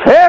6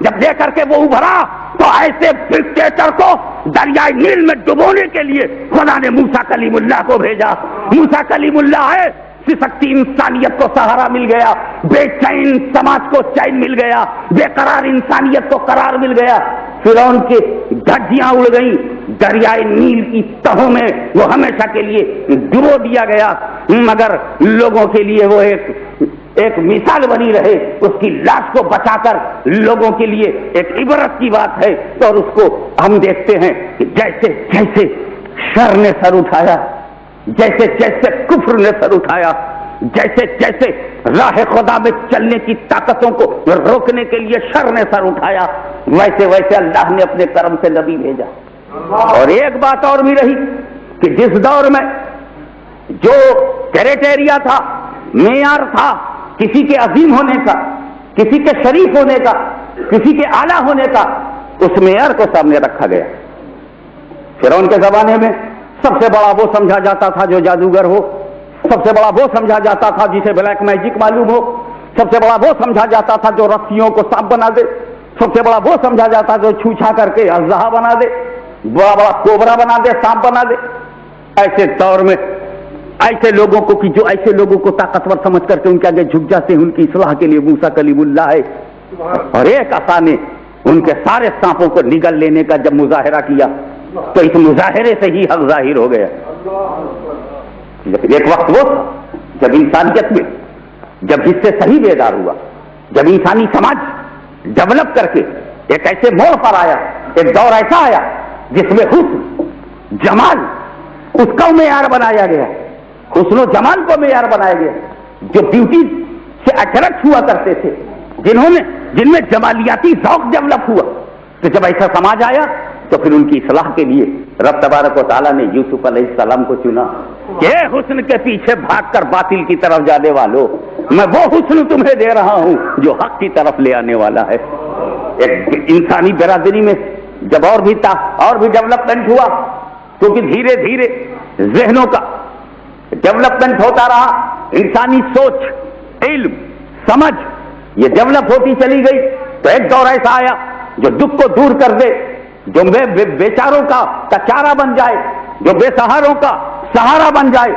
جب لے کر کے وہ ابھرا تو ایسے ڈکٹیٹر کو دریائے نیل میں ڈبونے کے لیے خدا نے موسیٰ کلیم اللہ کو بھیجا. موسیٰ کلیم اللہ ہے، سکتی انسانیت کو سہارا مل گیا، بے چین سماج کو چین مل گیا، بے قرار انسانیت کو قرار مل گیا. فرعون کی دھجیاں اڑ گئیں، دریائے نیل کی تہوں میں وہ ہمیشہ کے لیے ڈبو دیا گیا، مگر لوگوں کے لیے وہ ایک مثال بنی رہے. اس کی لاش کو بچا کر لوگوں کے لیے ایک عبرت کی بات ہے. اور اس کو ہم دیکھتے ہیں کہ جیسے جیسے شر نے سر اٹھایا، جیسے جیسے کفر نے سر اٹھایا، جیسے جیسے راہ خدا میں چلنے کی طاقتوں کو روکنے کے لیے شر نے سر اٹھایا، ویسے ویسے اللہ نے اپنے کرم سے نبی بھیجا. اور ایک بات اور بھی رہی کہ جس دور میں جو کریٹیریا تھا، معیار تھا کسی کے عظیم ہونے کا، کسی کے شریف ہونے کا، کسی کے اعلیٰ ہونے کا، اس معیار کو سامنے رکھا گیا. فرعون کے زمانے میں سب سے بڑا وہ سمجھا جاتا تھا جو جادوگر ہو، سب سے بڑا وہ سمجھا جاتا تھا جسے بلیک میجک معلوم ہو، سب سے بڑا وہ سمجھا جاتا تھا جو رسیوں کو سانپ بنا دے، سب سے بڑا وہ سمجھا جاتا جو چھوچھا کر کے اژدہا بنا دے، بڑا بڑا کوبرا بنا دے، سانپ بنا دے. ایسے دور میں ایسے لوگوں کو جو ایسے لوگوں کو طاقتور سمجھ کر کے ان کے آگے جھک جاتے ہیں، ان کی اصلاح کے لیے موسیٰ کلیم اللہ ہے. اور ایک عصا نے ان کے سارے سانپوں کو نگل لینے کا جب مظاہرہ کیا تو اس مظاہرے سے ہی حق ظاہر ہو گیا. ایک وقت وہ تھا جب انسانیت میں جب حصے صحیح بیدار ہوا، جب انسانی سماج ڈیولپ کر کے ایک ایسے موڑ پر آیا، ایک دور ایسا آیا جس میں حسن جمال اس کا معیار بنایا گیا، حسن و جمال کو معیار بنایا گیا. جو بیوٹی سے اٹریکٹ ہوا کرتے تھے، جن میں جمالیاتی ذوق ڈیولپ ہوا، تو جب ایسا سماج آیا تو پھر ان کی اصلاح کے لیے رب تبارک و تعالیٰ نے یوسف علیہ السلام کو چنا کہ حسن کے پیچھے بھاگ کر باطل کی طرف جانے والوں، میں وہ حسن تمہیں دے رہا ہوں جو حق کی طرف لے آنے والا ہے. ایک انسانی برادری میں جب اور بھی ڈیولپمنٹ ہوا، کیونکہ دھیرے دھیرے ذہنوں کا ڈیولپمنٹ ہوتا رہا، انسانی سوچ، علم، سمجھ یہ ڈیولپ ہوتی چلی گئی، تو ایک دور ایسا آیا جو دکھ کو دور کر دے، جو بیچاروں کا چارہ بن جائے، جو بے سہاروں کا سہارا بن جائے،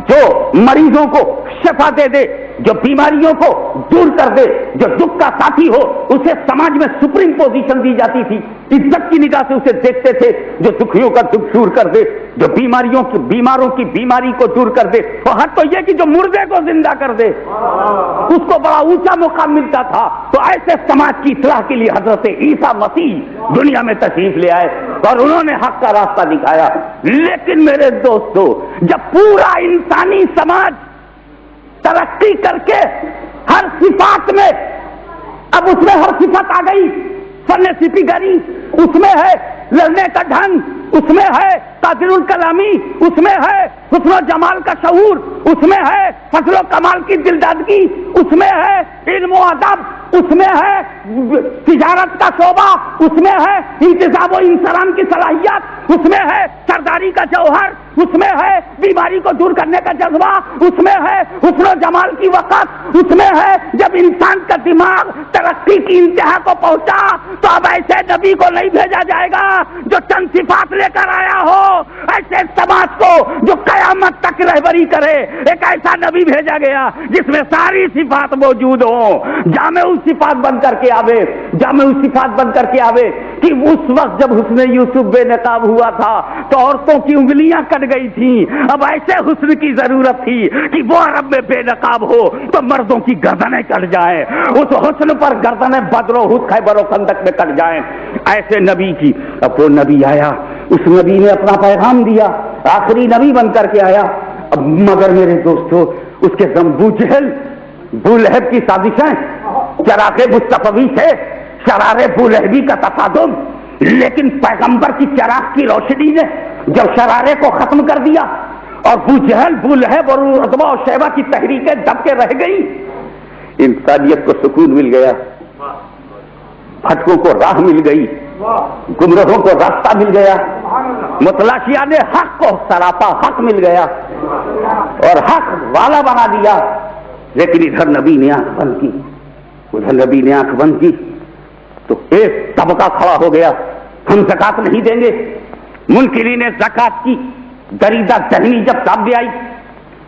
جو مریضوں کو شفا دے دے، جو بیماریوں کو دور کر دے، جو دکھ کا ساتھی ہو اسے سماج میں سپریم پوزیشن دی جاتی تھی، عزت کی نگاہ سے اسے دیکھتے تھے. جو دکھیوں کا دکھ دور کر دے، جو بیماروں کی بیماری کو دور کر دے، اور حد تو یہ کہ جو مردے کو زندہ کر دے، اس کو بڑا اونچا مقام ملتا تھا. تو ایسے سماج کی اصلاح کے لیے حضرت عیسیٰ مسیح دنیا میں تشریف لے آئے اور انہوں نے حق کا راستہ دکھایا. لیکن میرے دوستو، جب پورا انسانی سماج ترقی کر کے ہر صفات میں، اب اس میں ہر صفت آ گئی، فن سپیگری اس میں ہے، لڑنے کا ڈھنگ اس میں ہے، قادر الکلامی اس میں ہے، حسن و جمال کا شعور اس میں ہے، فضل و کمال کی دلدادگی اس میں ہے، علم و ادب اس میں ہے، تجارت کا شعبہ اس میں ہے، انتظام و انصرام کی صلاحیت اس میں ہے، سرداری کا جوہر اس میں ہے، بیماری کو دور کرنے کا جذبہ اس میں ہے، حسن و جمال کی وقت اس میں ہے. جب انسان کا دماغ ترقی کی انتہا کو پہنچا تو اب ایسے نبی کو نہیں بھیجا جائے گا جو چند صفات لے کر آیا ہو، ایسے سماج کو جو قیامت تک رہبری کرے. ایک ایسا نبی بھیجا گیا جس میں ساری صفات موجود ہوں، جامع صفات بن کر کے آوے، جامع صفات بن کر کے آوے. کہ اس وقت جب حسن یوسف بے نقاب ہوا تھا تو عورتوں کی انگلیاں کٹ گئی تھیں، اب ایسے حسن کی ضرورت تھی کہ وہ عرب میں بے نقاب ہو تو مردوں کی گردنیں کٹ جائیں، اس حسن پر گردنیں بدر و احد، خیبر و خندق میں کٹ جائیں. ایسے نبی کی اب وہ نبی آیا، اس نبی نے اپنا پیغام دیا، آخری نبی بن کر کے آیا. اب مگر میرے دوستو، اس کے ابو جہل، ابو لہب کی سازشیں، چراغ مصطفی سے شرار ابو لہبی کا تصادم، لیکن پیغمبر کی چراغ کی روشنی نے جب شرارے کو ختم کر دیا اور ابو جہل، ابو لہب اور عتبہ اور شیبہ کی تحریکیں دب کے رہ گئی، انسانیت کو سکون مل گیا، بھٹکوں کو راہ مل گئی، گمراہوں کو راستہ مل گیا، متلاشیہ نے حق کو سراپا حق مل گیا اور حق والا بنا دیا. لیکن ادھر نبی نے آنکھ بند کی، ادھر نبی نے آنکھ بند کی. تو ایک طبقہ کھڑا ہو گیا، ہم زکات نہیں دیں گے۔ منکرین زکات کی دریدہ ذہنی جب سامنے آئی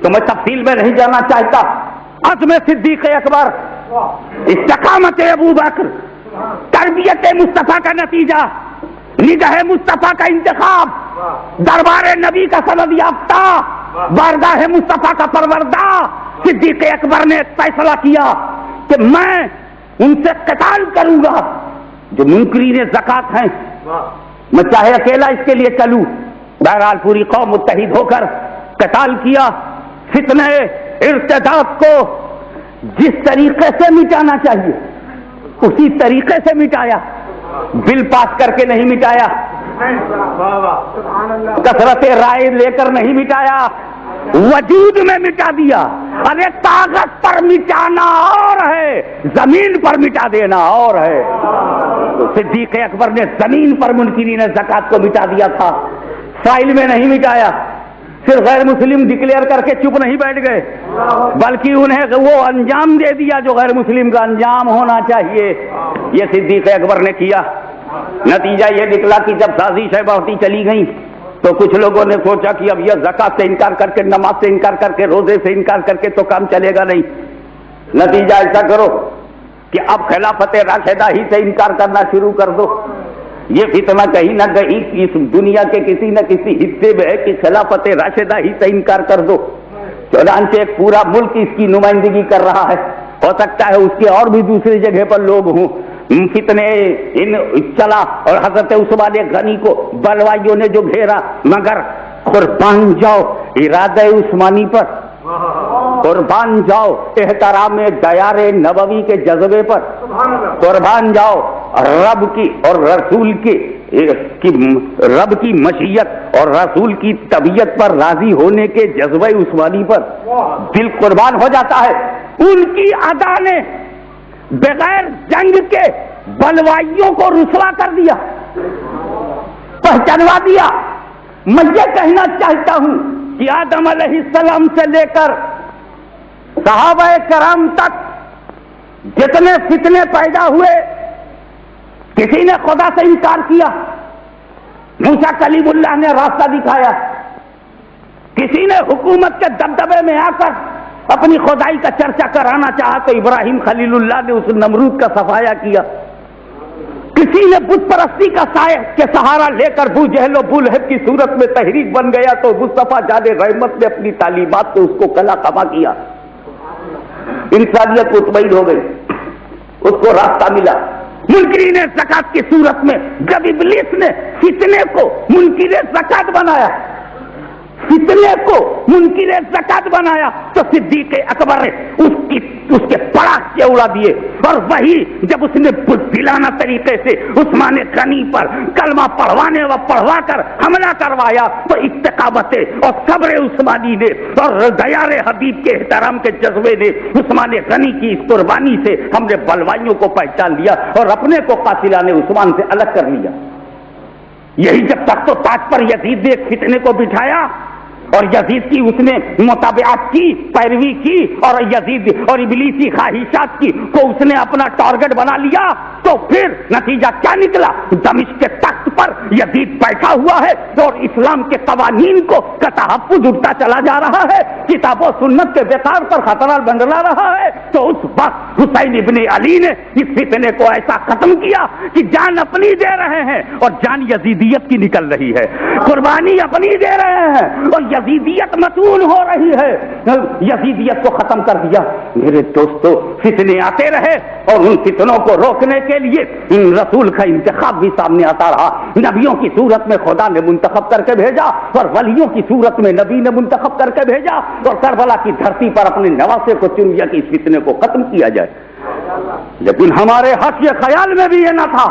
تو میں تفصیل میں نہیں جانا چاہتا، عزم صدیق اکبر، استقامت ابو بکر، تربیت مصطفیٰ کا نتیجہ، نگاہ مصطفیٰ کا انتخاب، دربار نبی کا سند یافتہ، بارگاہ مصطفیٰ کا پروردہ، صدیق اکبر نے ایک فیصلہ کیا کہ میں ان سے قتال کروں گا جو منکرین زکات ہیں، میں چاہے اکیلا اس کے لیے چلوں۔ بہرحال پوری قوم متحد ہو کر قتال کیا۔ فتنہ ارتداد کو جس طریقے سے مٹانا چاہیے اسی طریقے سے مٹایا، بل پاس کر کے نہیں مٹایا، کثرت رائے لے کر نہیں مٹایا، وجود میں مٹا دیا۔ ارے کاغذ پر مٹانا اور ہے، زمین پر مٹا دینا اور ہے۔ تو صدیق اکبر نے زمین پر منکرین زکات کو مٹا دیا تھا، فائل میں نہیں مٹایا۔ پھر غیر مسلم ڈکلیئر کر کے چپ نہیں بیٹھ گئے، بلکہ انہیں وہ انجام دے دیا جو غیر مسلم کا انجام ہونا چاہیے۔ یہ صدیق اکبر نے کیا۔ نتیجہ یہ نکلا کہ جب سازشیں بڑھتی چلی گئیں تو کچھ لوگوں نے سوچا کہ اب یہ زکات سے انکار کر کے، نماز سے انکار کر کے، روزے سے انکار کر کے تو کام چلے گا نہیں۔ نتیجہ ایسا کرو کہ اب خلافت راشدہ ہی سے انکار کرنا شروع کر دو۔ یہ فتنہ کہیں نہ کہیں اس دنیا کے کسی نہ کسی حصے میں ہے کہ خلافت راشدہ ہی سے انکار کر دو۔ چنانچہ ایک پورا ملک اس کی نمائندگی کر رہا ہے، ہو سکتا ہے اس کے اور بھی دوسری جگہ پر لوگ ہوں۔ فتنے چلا اور حضرت عثمان غنی کو بلوائیوں نے جو گھیرا، مگر قربان جاؤ ارادہ عثمانی پر، قربان جاؤ احترام دیار نبوی کے جذبے پر، قربان جاؤ رب کی اور رسول کی رب کی مشیت اور رسول کی طبیعت پر راضی ہونے کے جذبہ عثمانی پر دل قربان ہو جاتا ہے۔ ان کی ادا نے بغیر جنگ کے بلوائیوں کو رسوا کر دیا، پہچانوا دیا۔ میں یہ کہنا چاہتا ہوں کہ آدم علیہ السلام سے لے کر صحابہ کرام تک جتنے فتنے پیدا ہوئے، کسی نے خدا سے انکار کیا، موسیٰ کلیم اللہ نے راستہ دکھایا، کسی نے حکومت کے دبدبے میں آ کر اپنی خدائی کا چرچا کرانا چاہا تو ابراہیم خلیل اللہ نے اس نمرود کا صفایا کیا، کسی نے بت پرستی کا سایہ کے سہارا لے کر ابو جہل و ابو لہب کی صورت میں تحریک بن گیا تو مصطفیٰ جان رحمت نے اپنی تعلیمات سے اس کو کلا کما کیا۔ انسانیت مطمئن ہو گئی، اس کو راستہ ملا۔ منکرین زکات کی صورت میں جب ابلیس نے فتنے کو منکر زکات بنایا، فتنے کو منکر زکات بنایا تو صدیق اکبر نے اس کے پڑاخ سے اڑا دیے، اور وہی جب اس نے بزدلانہ طریقے سے عثمان غنی پر کلمہ پڑھوا کر حملہ کروایا تو استقامت اور صبر عثمانی نے اور دیار حبیب کے احترام کے جذبے نے عثمان غنی کی اس قربانی سے ہم نے بلوائیوں کو پہچان لیا اور اپنے کو قاتلان عثمان سے الگ کر لیا۔ یہی جب تخت و تاج پر یزید نے ایک فتنے کو بٹھایا اور یزید کی اس نے متابعت کی، پیروی کی، اور یزید اور ابلیسی خواہشات کی کو اس نے اپنا ٹارگٹ بنا لیا، تو پھر نتیجہ کیا نکلا؟ دمشق کے تخت پر یزید بیٹھا ہوا ہے اور اسلام کے قوانین کو کا تحفظ اٹھتا چلا جا رہا ہے، کتاب و سنت کے وقار پر خطرہ بندلا رہا ہے۔ تو اس وقت حسین ابن علی نے اس فتنے کو ایسا ختم کیا کہ جان اپنی دے رہے ہیں اور جان یزیدیت کی نکل رہی ہے، قربانی اپنی دے رہے ہیں اور یزیدیت متون ہو رہی ہے۔ یزیدیت کو ختم کر دیا۔ میرے دوستو، فتنے آتے رہے اور ان فتنوں کو روکنے کے لیے رسول کا انتخاب بھی سامنے آتا رہا۔ نبیوں کی صورت میں خدا نے منتخب کر کے بھیجا اور ولیوں کی صورت میں نبی نے منتخب کر کے بھیجا اور کربلا کی دھرتی پر اپنے نواسے کو چن لیا کہ اس فتنے کو ختم کیا جائے۔ لیکن ہمارے حاشیے خیال میں بھی یہ نہ تھا،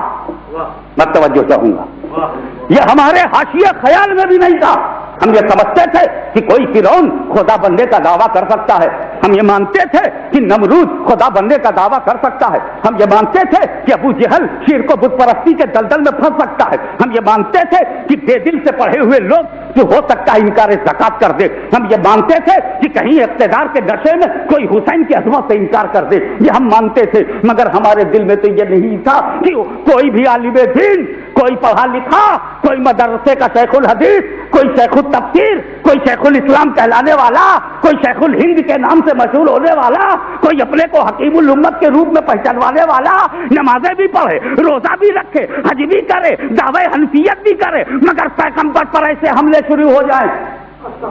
میں توجہ چاہوں گا، یہ ہمارے حاشیے خیال میں بھی نہیں تھا۔ ہم یہ سمجھتے تھے کہ کوئی فرعون خدا بننے کا دعویٰ کر سکتا ہے، ہم یہ مانتے تھے کہ نمرود خدا بننے کا دعویٰ کر سکتا ہے. ہم یہ مانتے تھے کہ ابو جہل شرک و بت پرستی کے دلدل میں پھنس سکتا ہے. ہم یہ مانتے تھے کہ بے دل سے پڑھے ہوئے لوگ جو ہو سکتا ہے انکار زکات کر دے. ہم یہ مانتے تھے کہ کہیں اقتدار کے نشے میں کوئی حسین کی عظمت سے انکار کر دے. یہ ہم مانتے تھے، مگر ہمارے دل میں تو یہ نہیں تھا کہ کوئی بھی عالم دین، کوئی پڑھا لکھا، کوئی مدرسے کا شیخ الحدیث، کوئی شیخ التفسیر، کوئی شیخ الاسلام کہلانے والا، کوئی شیخ الہند کے نام سے مشہور ہونے والا، کوئی اپنے کو حکیم الامت کے روپ میں پہچانوانے والا نمازیں بھی پڑھے، روزہ بھی رکھے، حج بھی کرے، دعوی حنفیت بھی کرے، مگر پیغمبر پر ایسے حملے شروع ہو جائیں.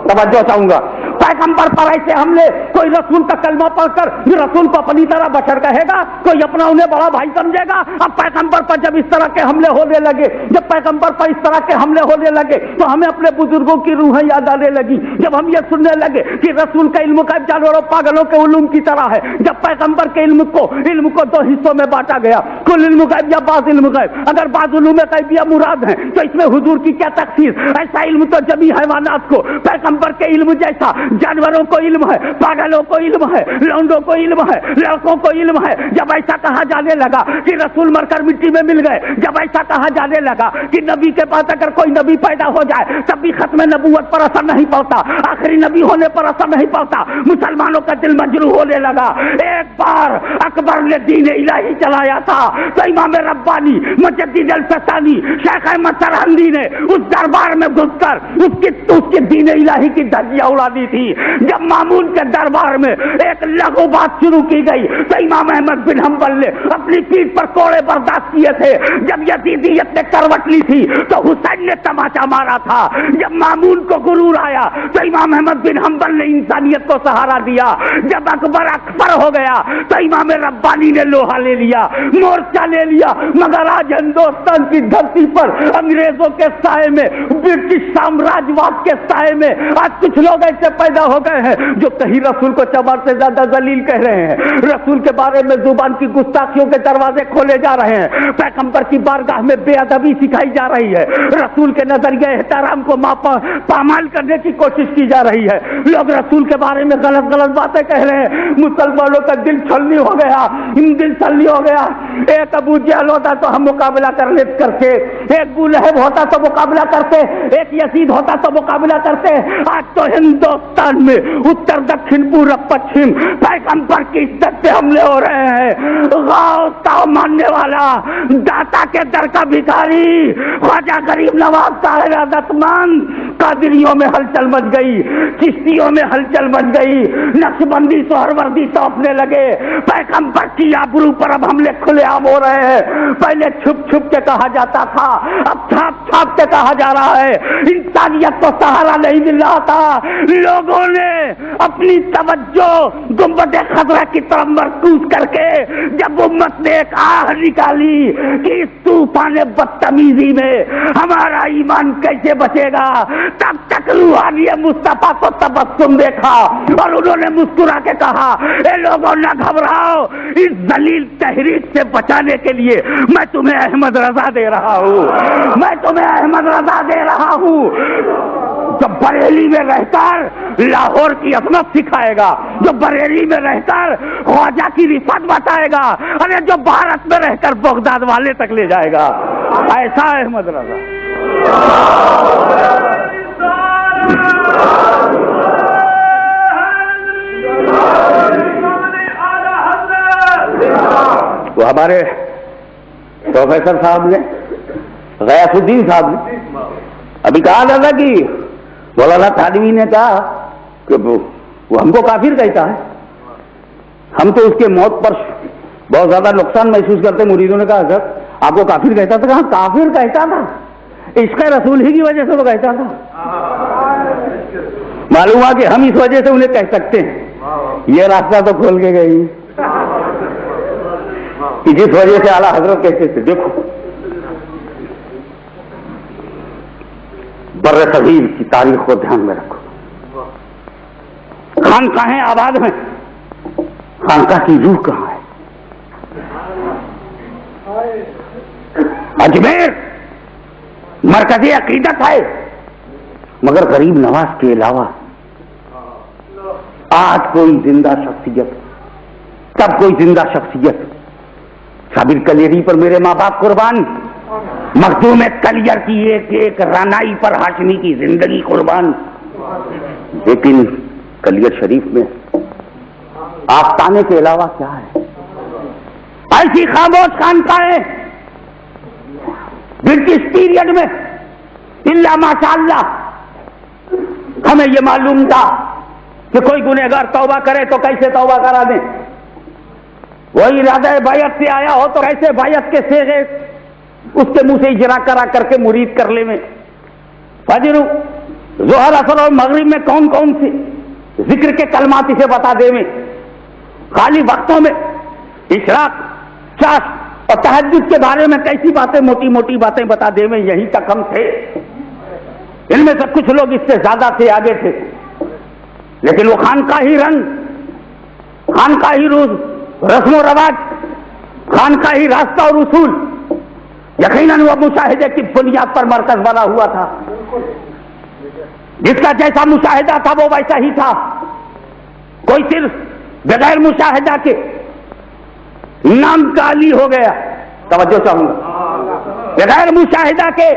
توجہ چاہوں گا، پیغمبر پر ایسے حملے، کوئی رسول کا کلمہ پڑھ کر رسول کو اپنی طرح بشر کہے گا، کوئی اپنا انہیں بڑا بھائی سمجھے گا. اب پیغمبر پر جب اس طرح کے حملے ہونے لگے، جب پیغمبر پر اس طرح کے حملے ہونے لگے تو ہمیں اپنے بزرگوں کی روحیں یاد آنے لگی. جب ہم یہ سننے لگے کہ رسول کا علم کا جانوروں پاگلوں کے علوم کی طرح ہے، جب پیغمبر کے علم کو دو حصوں میں بانٹا گیا، کل علم غیب یا بعض علم غیب، اگر بعض علوم غیبیہ مراد ہیں تو اس میں حضور کی کیا تخصیص؟ ایسا علم تو جمی حیوانات کو، پیغمبر کے علم جیسا جانوروں کو علم ہے، پاگلوں کو علم ہے، لونڈوں کو علم ہے، لڑکوں کو علم ہے. جب ایسا کہا جانے لگا کہ رسول مر کر مٹی میں مل گئے، جب ایسا کہا جانے لگا کہ نبی کے پاس اگر کوئی نبی پیدا ہو جائے تب بھی ختم نبوت پر اثر نہیں پڑتا، آخری نبی ہونے پر اثر نہیں پڑتا، مسلمانوں کا دل مجروح ہونے لگا. ایک بار اکبر نے دین الہی چلایا تھا تو امام ربانی مجدد الفسانی شیخ احمد سرہندی نے اس دربار میں گھس کر اس کے دین الہی کی دھجیاں اڑا دی تھی. جب مامون کے دربار میں ایک لغو بات شروع کی گئی تو امام احمد بن حنبل نے اپنی پیٹھ پر کوڑے برداشت کیے تھے. جب یزیدیت نے کروٹ لی تھی تو حسین نے تماچا مارا تھا. جب مامون کو غرور آیا تو امام احمد بن حنبل نے انسانیت کو سہارا دیا. جب اکبر ہو گیا تو امام ربانی نے لوہا لے لیا، مورچہ لے لیا. مگر آج ہندوستان کی دھرتی پر انگریزوں کے سائے میں، برٹش سامراجواد کے سائے میں آج کچھ لوگ ایسے پیدا ہو گئے ہیں جو کہیں رسول کو چمار سے زیادہ ذلیل کہہ رہے ہیں، رسول کے بارے میں زبان کی گستاخیوں کے دروازے کھولے جا رہے ہیں، پیغمبر کی بارگاہ میں بے ادبی سکھائی جا رہی ہے، رسول کے نظریہ احترام کو پامال کرنے کی کوشش کی جا رہی ہے. لوگ رسول کے بارے میں غلط باتیں کہہ رہے ہیں. مسلمانوں کا دل چھلنی ہو گیا. ایک ابو جہل ہوتا تو ہم مقابلہ کرتے، ایک ابو لہب ہوتا تو مقابلہ کرتے، ایک یزید ہوتا تو مقابلہ کرتے. آج تو ہندوستان میں اتر دکھن پورب پچھم پیغمبر کی عزت پہ حملے ہو رہے ہیں. غوث کا ماننے والا، داتا کے در کا بھکاری، خواجہ غریب نواز کا عادت مند، قادریوں میں ہلچل مچ گئی، چشتیوں میں ہلچل مچ گئی، نقشبندی سہروردی توپنے لگے. پیغمبر کی آبرو پر اب حملے کھلے عام ہو رہے ہیں. پہلے چھپ کے کہا جاتا تھا، اب چھاپ کے کہا جا رہا ہے. انسانیت کو سہارا نہیں مل رہا تھا. لوگوں نے اپنی توجہ گنبد خضرا کی طرف مرکوز کر کے جب امت نے ایک آہ نکالی کہ اس طوفان بدتمیزی میں ہمارا ایمان کیسے بچے گا، تب تک روحانی مصطفیٰ کو تبسم دیکھا اور انہوں نے مسکرا کے کہا، اے لوگوں نہ گھبراؤ، اس ذلیل تحریک سے بچانے کے لیے میں تمہیں احمد رضا دے رہا ہوں، جو بریلی میں رہ کر لاہور کی عظمت سکھائے گا، جو بریلی میں رہ کر خواجہ کی رفعت بتائے گا، اور جو بھارت میں رہ کر بغداد والے تک لے جائے گا. ایسا احمد رضا. وہ ہمارے پروفیسر صاحب نے، غیاث الدین صاحب نے ابھی کہا تھا کہ مولانا تھانوی نے کہا کہ وہ ہم کو کافر کہتا ہے، ہم تو اس کے موت پر بہت زیادہ نقصان محسوس کرتے. مریدوں نے کہا سر آپ کو کافر کہتا تھا؟ کہاں کافر کہتا تھا، عشق رسول ہی کی وجہ سے وہ کہتا تھا. معلوم ہوا کہ ہم اس وجہ سے انہیں کہہ سکتے ہیں. یہ راستہ تو کھول کے گئی کہ جس وجہ سے اعلیٰ حضرت کہتے تھے. دیکھو بر صغیر کی تاریخ کو دھیان میں رکھو. خانقاہیں آباد ہیں، خانقاہ کی روح کہاں ہے؟ اجمیر مرکزی عقیدت ہے، مگر غریب نواز کے علاوہ آج کوئی زندہ شخصیت، تب کوئی زندہ شخصیت، صابر کلیری پر میرے ماں باپ قربان، مخدوم کلیئر کی ایک ایک رانائی پر ہاشمی کی زندگی قربان. لیکن کلیئر شریف میں آستانے کے علاوہ کیا ہے؟ ایسی خاموش خانقاہیں برٹش پیریڈ میں الا ماشاءاللہ ہمیں یہ معلوم تھا کہ کوئی گنہگار توبہ کرے تو کیسے توبہ کرا دیں، وہی ارادہ بیعت سے آیا ہو تو کیسے بیعت کے صیغے اس کے منہ سے اجرا کرا کر کے مرید کر لے میں. فجر ظہر اثر اور مغرب میں کون کون سے ذکر کے کلمات اسے بتا دے میں، خالی وقتوں میں اشراق، چاش اور تہجد کے بارے میں کیسی باتیں، موٹی موٹی باتیں بتا دے میں. یہی تک ہم تھے، ان میں سے کچھ لوگ اس سے زیادہ سے آگے تھے، لیکن وہ خانقاہی رنگ، خانقاہی رسم و رواج، خانقاہی راستہ اور اصول یقیناً وہ مشاہدے کی بنیاد پر مرکز بنا ہوا تھا. جس کا جیسا مشاہدہ تھا وہ ویسا ہی تھا. کوئی صرف بغیر مشاہدہ کے نام کا علی ہو گیا، توجہ چاہوں گا، بغیر مشاہدہ کے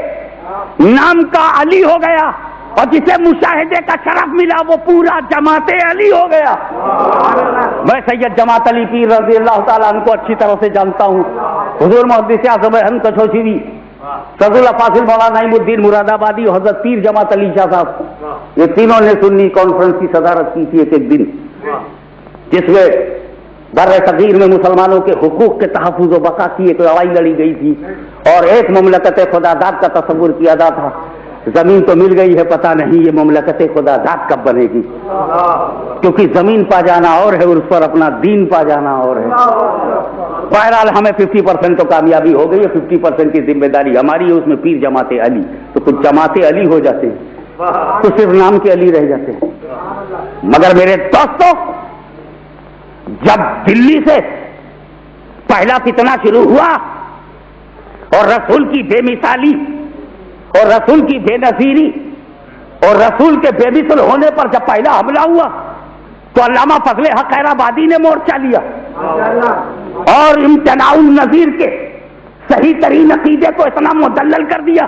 نام کا علی ہو گیا، اور جسے مشاہدے کا شرف ملا وہ پورا جماعت علی ہو گیا. میں سید جماعت علی پیر رضی اللہ تعالیٰ عنہ کو اچھی طرح سے جانتا ہوں. حضور محدث اعظم احمد کچھوشیری، فضل اللہ فاضل مولانا نعیم الدین مراد آبادی اور حضرت پیر جماعت علی شاہ صاحب، یہ تینوں نے سنی کانفرنس کی صدارت کی تھی ایک دن، جس میں بر صغیر میں مسلمانوں کے حقوق کے تحفظ و بقا کی ایک لڑائی لڑی گئی تھی، اور ایک مملکت خدا داد کا تصور کیا جاتا تھا. زمین تو مل گئی ہے، پتہ نہیں یہ مملکت خدا داد کب بنے گی، کیونکہ زمین پا جانا اور ہے اور اس پر اپنا دین پا جانا اور ہے. بہرحال ہمیں 50% تو کامیابی ہو گئی ہے، 50% کی ذمہ داری ہماری ہے، اس میں پیر جماعت علی. تو کچھ جماعت علی ہو جاتے ہیں تو صرف نام کے علی رہ جاتے ہیں. مگر میرے دوستوں، جب دلی سے پہلا فتنہ شروع ہوا اور رسول کی بے مثالی اور رسول کی بے نظیری اور رسول کے بے مثل ہونے پر جب پہلا حملہ ہوا تو علامہ فضل حق خیرآبادی نے مورچہ لیا اور امتناع النظیر کے صحیح ترین عقیدے کو اتنا مدلل کر دیا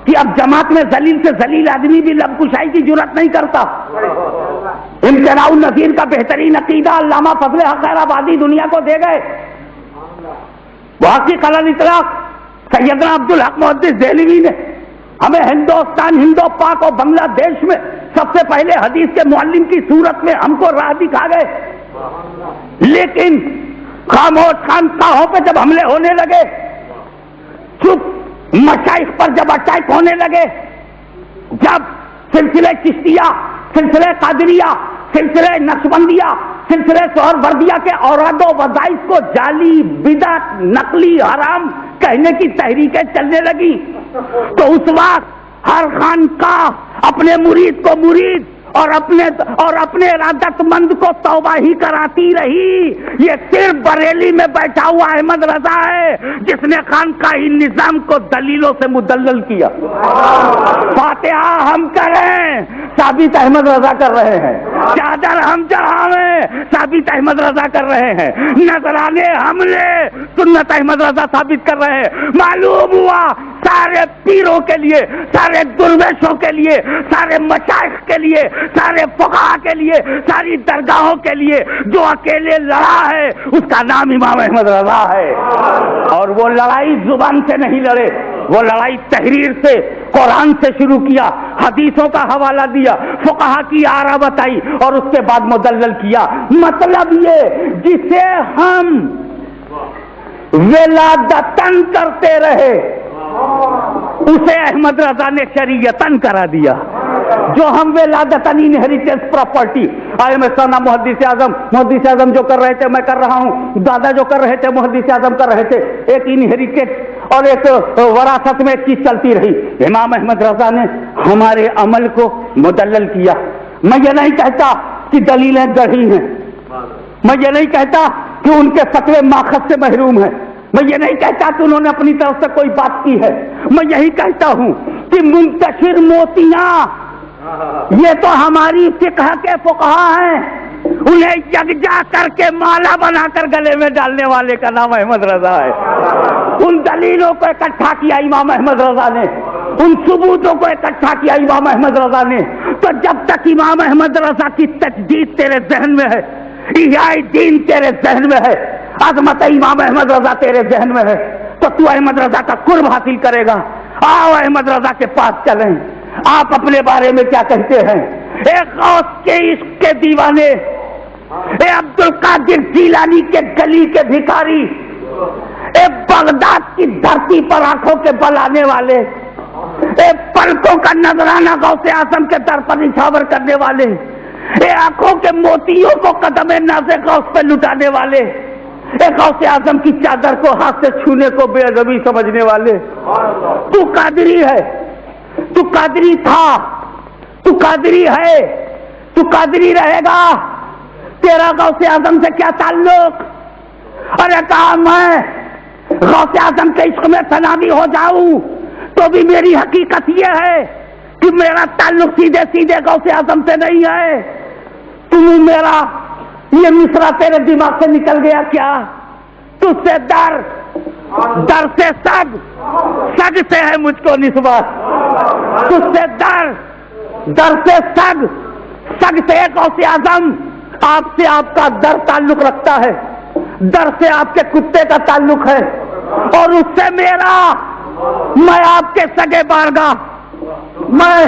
کہ اب جماعت میں ذلیل سے ذلیل آدمی بھی لب کشائی کی جرات نہیں کرتا. امتناع النظیر کا بہترین عقیدہ علامہ فضل حق خیرآبادی دنیا کو دے گئے. واقعی قلم اطلاق سیدنا عبدالحق محدث دہلوی نے ہمیں ہندوستان، ہندو پاک اور بنگلہ دیش میں سب سے پہلے حدیث کے معلم کی صورت میں ہم کو راہ دکھا گئے. لیکن خاموش خانقاہوں پہ جب حملے ہونے لگے، چپ مشائخ پر جب اٹیک ہونے لگے، جب سلسلہ چشتیہ، سلسلہ قادریہ، سلسلہ نقشبندیہ، سلسلہ سہروردیہ کے اوراد و وظائف کو جعلی، بدعت، نقلی، حرام کہنے کی تحریکیں چلنے لگی، تو اس وقت ہر خانقاہ اپنے مرید کو مرید اور اپنے ارادت مند کو توبہ ہی کراتی رہی. یہ صرف بریلی میں بیٹھا ہوا احمد رضا ہے جس نے خانقاہی نظام کو دلیلوں سے مدلل کیا. فاتحہ ہم کریں، ثابت احمد رضا کر رہے ہیں. چادر ہم چڑھاویں، ثابت احمد رضا کر رہے ہیں. نذرانے ہم لے، سنت احمد رضا ثابت کر رہے ہیں. معلوم ہوا سارے پیروں کے لیے، سارے درویشوں کے لیے، سارے مشائخ کے لیے، سارے فقہا کے لیے، ساری درگاہوں کے لیے جو اکیلے لڑا ہے اس کا نام امام احمد رضا ہے. اور وہ لڑائی زبان سے نہیں لڑے، وہ لڑائی تحریر سے، قرآن سے شروع کیا، حدیثوں کا حوالہ دیا، فقہا کی آرا بتائی اور اس کے بعد مدلل کیا. مطلب یہ جسے ہم ولادتن کرتے رہے اسے احمد رضا نے شریعتن کرا دیا. جو ہم ولادتن انہیریٹنس پراپرٹی آئے میں سنا محدث اعظم جو کر رہے تھے میں کر رہا ہوں، دادا جو کر رہے تھے محدث اعظم کر رہے تھے، ایک انہیریٹڈ اور ایک وراثت میں ایک چیز چلتی رہی. امام احمد رضا نے ہمارے عمل کو مدلل کیا. میں یہ نہیں کہتا کہ دلیلیں گڑھی ہیں، میں یہ نہیں کہتا کہ ان کے فتوے ماخذ سے محروم ہیں، میں یہ نہیں کہتا کہ انہوں نے اپنی طرف سے کوئی بات کی ہے. میں یہی کہتا ہوں کہ منتشر موتیاں یہ تو ہماری فقہ کے فقہا ہیں، انہیں یکجا کر کے مالا بنا کر گلے میں ڈالنے والے کا نام احمد رضا ہے. ان دلیلوں کو اکٹھا کیا امام احمد رضا نے, ان ثبوتوں کو اکٹھا کیا امام احمد رضا نے. تو جب تک امام احمد رضا کی تجدید تیرے ذہن میں ہے, احیاء دین تیرے ذہن میں ہے, عظمت امام احمد رضا تیرے ذہن میں ہے, تو احمد رضا کا قرب حاصل کرے گا. آؤ احمد رضا کے پاس چلیں. آپ اپنے بارے میں کیا کہتے ہیں؟ ایک غوث کے عشق کے دیوانے, اے عبد القادر جیلانی کے گلی کے بھکاری, اے بغداد کی دھرتی پر آنکھوں کے بل آنے والے, اے پلکوں کا نذرانہ غوث اعظم کے در پر نچھاور کرنے والے, اے آنکھوں کے موتیوں کو قدم ناز غوث پہ لٹانے والے, اے غوث اعظم کی چادر کو ہاتھ سے چھونے کو بے ادبی سمجھنے والے, تو قادری ہے, تو قادری تھا, تو قادری ہے, تو قادری رہے گا. تیرا غوث اعظم سے کیا تعلق؟ ارے کہا میں غوث اعظم کے عشق میں فناوی ہو جاؤں تو بھی میری حقیقت یہ ہے کہ میرا تعلق سیدھے سیدھے غوث اعظم سے نہیں ہے. تم میرا یہ مصرع تیرے دماغ سے نکل گیا کیا؟ تجھ سے در سے سگ سے ہے مجھ کو نسبت. تجھ سے در سے سگ سے غوث اعظم آپ سے آپ کا در تعلق رکھتا ہے, در سے آپ کے کتے کا تعلق ہے, اور اس سے میرا, میں آپ کے سگے بارگاہ, میں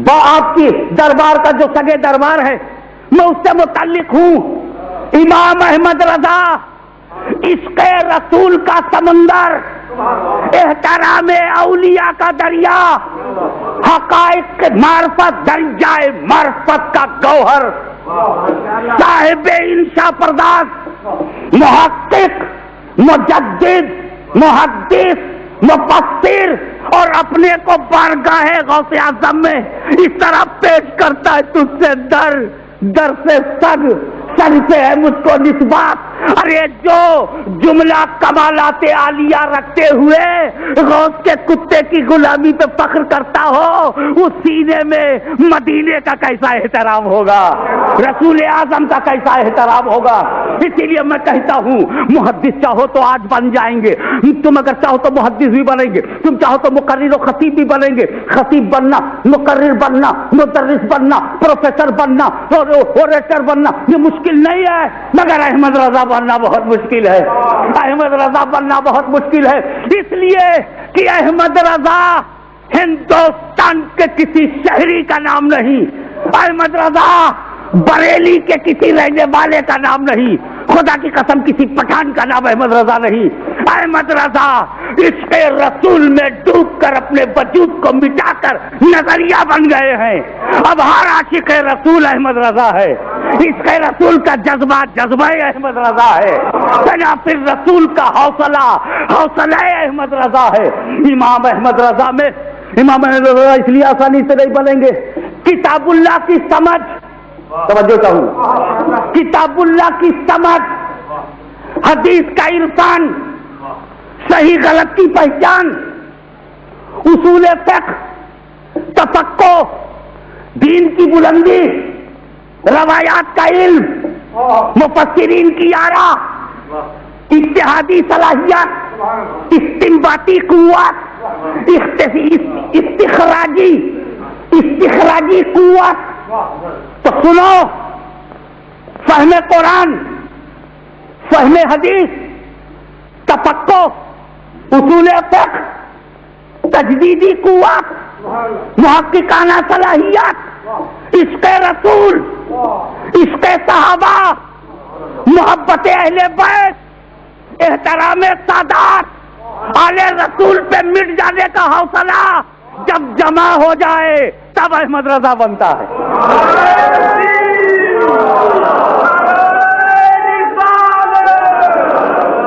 آپ کی دربار کا جو سگے دربار ہے میں اس سے متعلق ہوں. امام احمد رضا عشق رسول کا سمندر, احترام اولیاء کا دریا, حقائق معرفت دریائے معرفت کا گوہر, صاحب انشا پرداز, محقق, مجدد, محدث, مفسر, اور اپنے کو بارگاہ غوث اعظم میں اس طرح پیش کرتا ہے تجھ سے در سے سگ سے ہے مجھ کو نسبت. ارے جو جملہ کمالات عالیہ رکھتے ہوئے غوث کے کتے کی غلامی پہ فخر کرتا ہو, اس سینے میں مدینے کا کیسا احترام ہوگا, رسول اعظم کا کیسا احترام ہوگا. اسی لیے میں کہتا ہوں محدث چاہو تو آج بن جائیں گے, تم اگر چاہو تو محدث بھی بنیں گے, تم چاہو تو مقرر و خطیب بھی بنیں گے. خطیب بننا, مقرر بننا, مدرس بننا, پروفیسر بننا, اوریٹر بننا یہ مشکل نہیں ہے, مگر احمد رضا بننا بہت مشکل ہے. احمد رضا بننا بہت مشکل ہے, اس لیے کہ احمد رضا ہندوستان کے کسی شہری کا نام نہیں, احمد رضا بریلی کے کسی رہنے والے کا نام نہیں, خدا کی قسم کسی پٹھان کا نام احمد رضا نہیں. احمد رضا عشق رسول میں ڈوب کر اپنے وجود کو مٹا کر نظریہ بن گئے ہیں. اب ہر عاشق رسول احمد رضا ہے, عشق رسول کا جذبہ احمد رضا ہے, پھر رسول کا حوصلہ احمد رضا ہے. امام احمد رضا میں امام احمد رضا اس لیے آسانی سے نہیں بنیں گے. کتاب اللہ کی سمجھ, توجہ چاہوں, کتاب اللہ کی سمجھ, حدیث کا عرفان, صحیح غلط کی پہچان, اصول فقہ, تفقہ, دین کی بلندی, روایات کا علم, مفسرین کی آراء, اجتہادی صلاحیت, استنباطی قوت, استخراجی قوت. تو سنو, فہم قرآن, فہم حدیث, تفقہ, اصول فقہ, تجدیدی قوت, محققانہ صلاحیت, عشق رسول, عشق صحابہ, محبت اہل بیت, احترام سادات, آل رسول پہ مٹ جانے کا حوصلہ جب جمع ہو جائے تب احمد رضا بنتا ہے.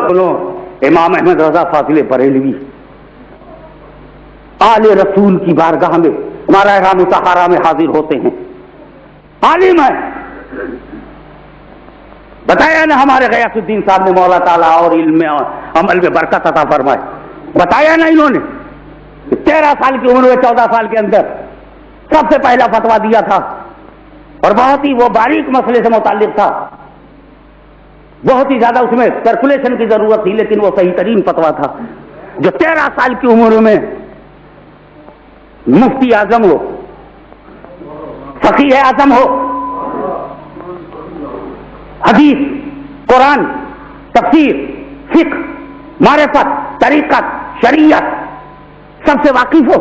سنو, امام احمد رضا فاضل بریلوی آل رسول کی بارگاہ میں ہمارا احرام طہارہ میں حاضر ہوتے ہیں, عالم ہے. بتایا نا ہمارے غیاث الدین صاحب نے مولا تعالیٰ اور علم میں عمل میں برکت عطا فرمائے, بتایا نا انہوں نے 13 سال کی عمر میں 14 سال کے اندر سب سے پہلا فتویٰ دیا تھا اور بہت ہی وہ باریک مسئلے سے متعلق تھا، بہت ہی زیادہ اس میں کیلکولیشن کی ضرورت تھی، لیکن وہ صحیح ترین فتویٰ تھا۔ جو 13 سال کی عمر میں مفتی اعظم ہو، فقیہ اعظم ہو، حدیث، قرآن، تفسیر، فقہ، معرفت، طریقت، شریعت سب سے واقف ہو،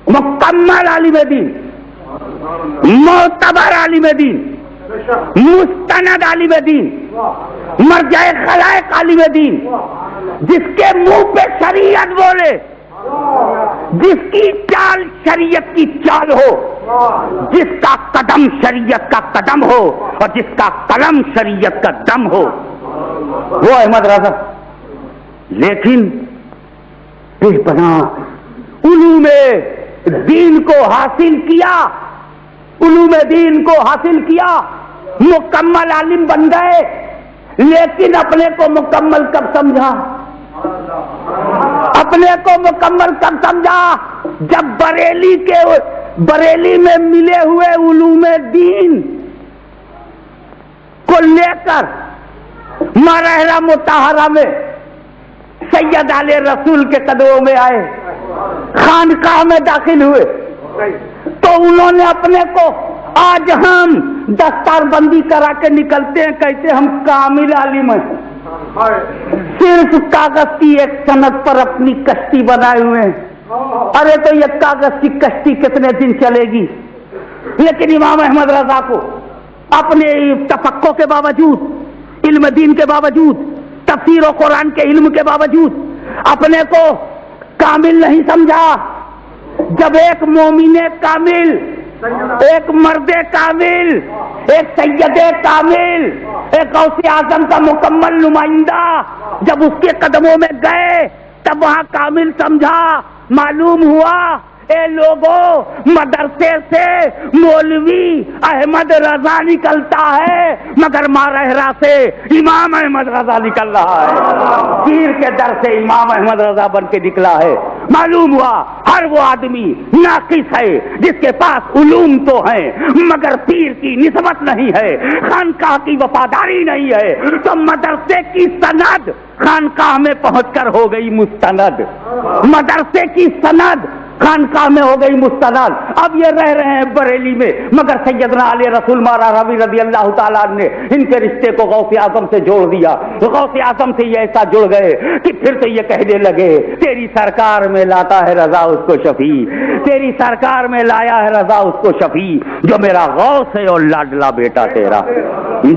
مکمل عالم دین، معتبر عالم دین، مستند عالم دین، مرجع خلائق عالم دین، جس کے منہ پہ شریعت بولے، جس کی چال شریعت کی چال ہو، جس کا قدم شریعت کا قدم ہو اور جس کا قلم شریعت کا دم ہو، وہ احمد رضا۔ لیکن بے پناہ علوم دین کو حاصل کیا، علوم دین کو حاصل کیا، مکمل عالم بن گئے، لیکن اپنے کو مکمل کب سمجھا؟ اپنے کو مکمل کب سمجھا؟ جب بریلی میں ملے ہوئے علوم دین کو لے کر مرحلہ مطہرہ میں سید علیہ رسول کے قدموں میں آئے، خانقاہ میں داخل ہوئے، تو انہوں نے اپنے کو، آج ہم دستار بندی کرا کے نکلتے ہیں، کہتے ہم کامل عالم ہیں، صرف کاغذ کی ایک صنعت پر اپنی کشتی بنائے ہوئے ہیں۔ ارے تو یہ کاغذ کی کشتی کتنے دن چلے گی؟ لیکن امام احمد رضا کو اپنے تفقہ کے باوجود، علم دین کے باوجود، تفسیر و قرآن کے علم کے باوجود اپنے کو کامل نہیں سمجھا۔ جب ایک مومن کامل، ایک مرد کامل، ایک سید کامل، ایک غوث اعظم کا مکمل نمائندہ جب اس کے قدموں میں گئے، تب وہاں کامل سمجھا۔ معلوم ہوا اے لوگوں، مدرسے سے مولوی احمد رضا نکلتا ہے، مگر مارہرہ سے امام احمد رضا نکل رہا ہے، پیر کے در سے امام احمد رضا بن کے نکلا ہے۔ معلوم ہوا ہر وہ آدمی ناقص ہے جس کے پاس علوم تو ہیں مگر پیر کی نسبت نہیں ہے، خانقاہ کی وفاداری نہیں ہے، تو مدرسے کی سند خانقاہ میں پہنچ کر ہو گئی مستند، مدرسے کی سند خانقاہ میں ہو گئی مستند۔ اب یہ رہ رہے ہیں بریلی میں، مگر سیدنا علی رسول مارا ربی رضی اللہ تعالیٰ نے ان کے رشتے کو غوث اعظم سے جوڑ دیا۔ غوث اعظم سے یہ ایسا جڑ گئے کہ پھر تو یہ کہنے لگے تیری سرکار میں لاتا ہے رضا اس کو شفیع، تیری سرکار میں لایا ہے رضا اس کو شفیع، جو میرا غوث ہے اور لاڈلا بیٹا تیرا،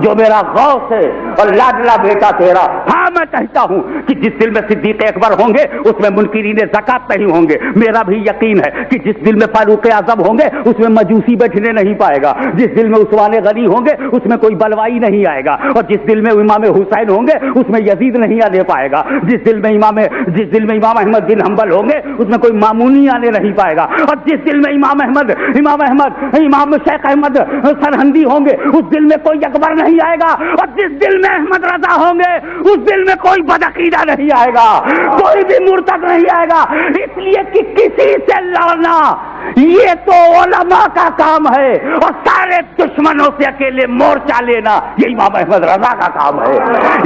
جو میرا غوث ہے اور لاڈلا بیٹا تیرا۔ ہاں میں کہتا ہوں کہ جس دل میں صدیق اکبر ہوں گے اس میں منکرین زکات نہیں ہوں گے۔ میرا بھی یقین ہے کہ جس دل میں فاروق اعظم ہوں گے اس میں مجوسی بیٹھنے نہیں پائے گا، جس دل میں عثمان غنی ہوں گے اس میں کوئی بلوائی نہیں آئے گا، اور جس دل میں امام حسین ہوں گے اس میں یزید نہیں آنے پائے گا، جس دل میں امام احمد بن حنبل ہوں گے اس میں کوئی مامونی آنے نہیں پائے گا، اور جس دل میں امام شیخ احمد سرہندی ہوں گے اس دل میں کوئی اکبر نہیں آئے گا، اور جس دل میں احمد رضا ہوں گے اس دل میں کوئی بدعقیدہ نہیں آئے گا، کوئی بھی مرتد نہیں آئے گا۔ اس لیے کہ کسی سے لڑنا یہ تو علماء کا کام ہے، اور سارے دشمنوں سے اکیلے مورچہ لینا یہ امام احمد رضا کا کام ہے۔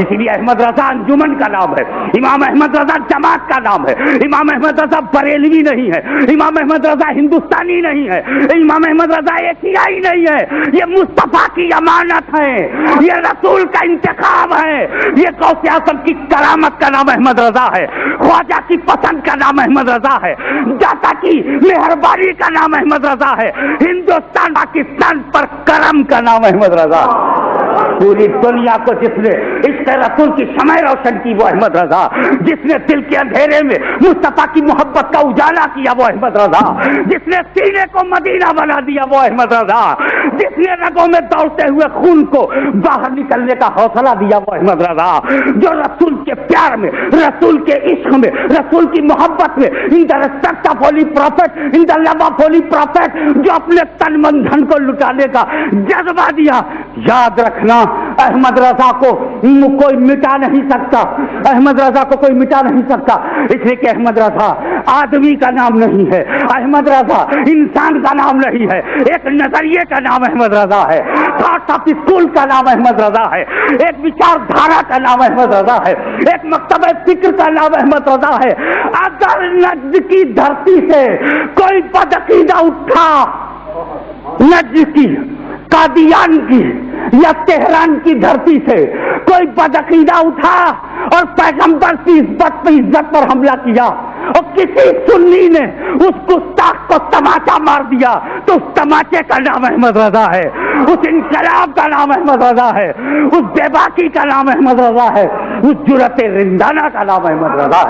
اسی لیے احمد رضا انجمن کا نام ہے، امام احمد رضا جماعت کا نام ہے، امام احمد رضا بریلوی نہیں ہے، امام احمد رضا ہندوستانی نہیں ہے، امام احمد رضا ایشیائی نہیں ہے، یہ مصطفیٰ کی امانت ہے، یہ رسول کا انتخاب ہے، یہ غوث اعظم کی کرامت کا نام احمد رضا ہے، خواجہ کی پسند کا نام احمد رضا ہے، داتا کی مہربانی کا نام احمد رضا ہے، ہندوستان پاکستان پر کرم کا نام احمد رضا۔ پوری دنیا کو جس نے عشق رسول کی شمع روشن کی وہ احمد رضا، جس نے دل کے اندھیرے میں مصطفیٰ کی محبت کا اجالا کیا وہ احمد رضا، جس نے سینے کو مدینہ بنا دیا وہ احمد رضا، جس نے رگوں میں دوڑتے ہوئے خون کو باہر نکلنے کا حوصلہ دیا وہ احمد رضا، جو رسول کے پیار میں، رسول کے عشق میں، رسول کی محبت میں، in the respect of holy prophet, in the love of holy prophet, جو اپنے تن من دھن کو لٹانے کا جذبہ دیا۔ یاد رکھنا احمد رضا کو کوئی مٹا نہیں سکتا، احمد رضا کو کوئی مٹا نہیں سکتا، اس لیے کہ احمد رضا آدمی کا نام نہیں ہے احمد رضا، انسان کا نام نہیں ہے، ایک نظریے کا نام احمد رضا ہے، تھاٹ آف اسکول کا نام احمد رضا ہے، ایک وچار دھارا کا نام احمد رضا ہے، ایک مکتب فکر کا نام احمد رضا ہے۔ اگر نجد کی دھرتی سے کوئی بدعقیدہ اٹھا، نجد کی، قادیان کی یا تہران کی دھرتی سے کوئی بدعقیدہ اٹھا اور پیغمبر کی عزت پر حملہ کیا اور کسی سنی نے اس گستاخ کو تماچا مار دیا تو اس تماچے کا نام احمد رضا ہے، اس انقلاب کا نام احمد رضا ہے، اس بے باکی کا نام احمد رضا ہے، اس جرأت رندانہ کا نام احمد رضا ہے۔